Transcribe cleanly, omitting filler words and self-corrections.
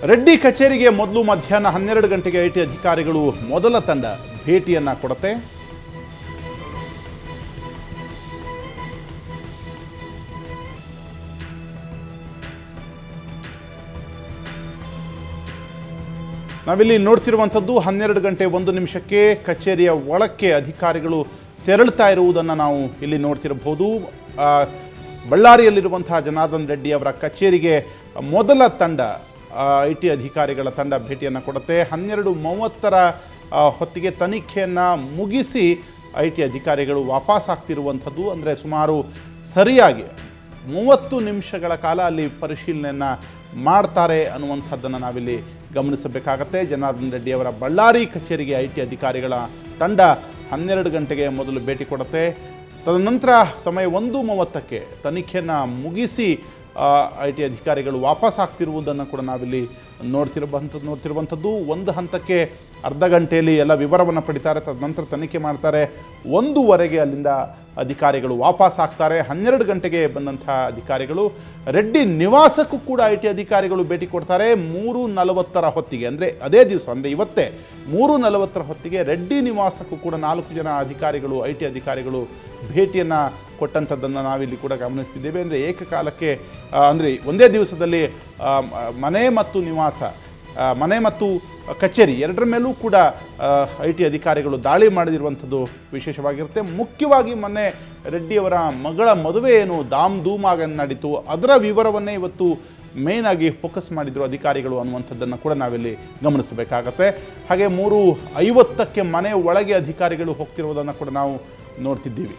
ರೆಡ್ಡಿ ಕಚೇರಿಗೆ ಮೊದಲು ಮಧ್ಯಾಹ್ನ 12 ಗಂಟೆಗೆ ಐಟಿ ಅಧಿಕಾರಿಗಳು ಮೊದಲ ತಂಡ ಭೇಟಿಯನ್ನು ಕೊಡುತ್ತೆ. ನಾವಿಲ್ಲಿ ನೋಡ್ತಿರುವಂಥದ್ದು 12 ಗಂಟೆ 1 ನಿಮಿಷಕ್ಕೆ ಕಚೇರಿಯ ಒಳಕ್ಕೆ ಅಧಿಕಾರಿಗಳು ತೆರಳುತ್ತಾ ಇರುವುದನ್ನು ನಾವು ಇಲ್ಲಿ ನೋಡ್ತಿರಬಹುದು. ಬಳ್ಳಾರಿಯಲ್ಲಿರುವಂತಹ ಜನಾರ್ದನ್ ರೆಡ್ಡಿ ಅವರ ಕಚೇರಿಗೆ ಮೊದಲ ತಂಡ ಐಟಿ ಅಧಿಕಾರಿಗಳ ತಂಡ ಭೇಟಿಯನ್ನು ಕೊಡುತ್ತೆ. 12:30 ಹೊತ್ತಿಗೆ ತನಿಖೆಯನ್ನು ಮುಗಿಸಿ ಐಟಿ ಅಧಿಕಾರಿಗಳು ವಾಪಸ್ ಆಗ್ತಿರುವಂಥದ್ದು. ಅಂದರೆ ಸುಮಾರು ಸರಿಯಾಗಿ 30 ನಿಮಿಷಗಳ ಕಾಲ ಅಲ್ಲಿ ಪರಿಶೀಲನೆಯನ್ನು ಮಾಡ್ತಾರೆ ಅನ್ನುವಂಥದ್ದನ್ನು ನಾವಿಲ್ಲಿ ಗಮನಿಸಬೇಕಾಗತ್ತೆ. ಜನಾರ್ದನ್ ರೆಡ್ಡಿ ಅವರ ಬಳ್ಳಾರಿ ಕಚೇರಿಗೆ ಐಟಿ ಅಧಿಕಾರಿಗಳ ತಂಡ 12 ಗಂಟೆಗೆ ಮೊದಲು ಭೇಟಿ ಕೊಡುತ್ತೆ. ತದನಂತರ ಸಮಯ 1:30ಕ್ಕೆ ತನಿಖೆಯನ್ನು ಮುಗಿಸಿ ಐಟಿ ಅಧಿಕಾರಿಗಳು ವಾಪಸ್ ಆಗ್ತಿರುವುದನ್ನು ಕೂಡ ನಾವಿಲ್ಲಿ ನೋಡ್ತಿರುವಂಥದ್ದು. ಒಂದು ಹಂತಕ್ಕೆ ಅರ್ಧ ಗಂಟೆಯಲ್ಲಿ ಎಲ್ಲ ವಿವರವನ್ನು ಪಡಿತಾರೆ. ತದನಂತರ ತನಿಖೆ ಮಾಡ್ತಾರೆ. 1:00ಗೆ ಅಲ್ಲಿಂದ ಅಧಿಕಾರಿಗಳು ವಾಪಸ್ ಆಗ್ತಾರೆ. 12 ಗಂಟೆಗೆ ಬಂದಂಥ ಅಧಿಕಾರಿಗಳು ರೆಡ್ಡಿ ನಿವಾಸಕ್ಕೂ ಕೂಡ ಐಟಿ ಅಧಿಕಾರಿಗಳು ಭೇಟಿ ಕೊಡ್ತಾರೆ. 3:40 ಹೊತ್ತಿಗೆ, ಅಂದರೆ ಅದೇ ದಿವಸ, ಅಂದರೆ ಇವತ್ತೇ 3:40 ಹೊತ್ತಿಗೆ ರೆಡ್ಡಿ ನಿವಾಸಕ್ಕೂ ಕೂಡ 4 ಜನ ಅಧಿಕಾರಿಗಳು ಐಟಿ ಅಧಿಕಾರಿಗಳು ಭೇಟಿಯನ್ನು ಕೊಟ್ಟಂಥದ್ದನ್ನು ನಾವಿಲ್ಲಿ ಕೂಡ ಗಮನಿಸ್ತಿದ್ದೇವೆ. ಅಂದರೆ ಏಕಕಾಲಕ್ಕೆ, ಅಂದರೆ ಒಂದೇ ದಿವಸದಲ್ಲಿ ಮನೆ ಮತ್ತು ನಿವಾಸ, ಮನೆ ಮತ್ತು ಕಚೇರಿ ಎರಡರ ಮೇಲೂ ಕೂಡ ಐಟಿ ಅಧಿಕಾರಿಗಳು ದಾಳಿ ಮಾಡಿರುವಂಥದ್ದು ವಿಶೇಷವಾಗಿರುತ್ತೆ. ಮುಖ್ಯವಾಗಿ ಮೊನ್ನೆ ರೆಡ್ಡಿಯವರ ಮಗಳ ಮದುವೆ ಏನು ಧೂಮಾಗಿ ನಡೀತು, ಅದರ ವಿವರವನ್ನೇ ಇವತ್ತು ಮೇನ್ ಆಗಿ ಫೋಕಸ್ ಮಾಡಿದ್ರು ಅಧಿಕಾರಿಗಳು ಅನ್ನುವಂಥದ್ದನ್ನು ಕೂಡ ನಾವಿಲ್ಲಿ ಗಮನಿಸಬೇಕಾಗತ್ತೆ. ಹಾಗೆ 3:50ಕ್ಕೆ ಮನೆ ಒಳಗೆ ಅಧಿಕಾರಿಗಳು ಹೋಗ್ತಿರುವುದನ್ನು ಕೂಡ ನಾವು ನೋಡ್ತಿದ್ದೀವಿ.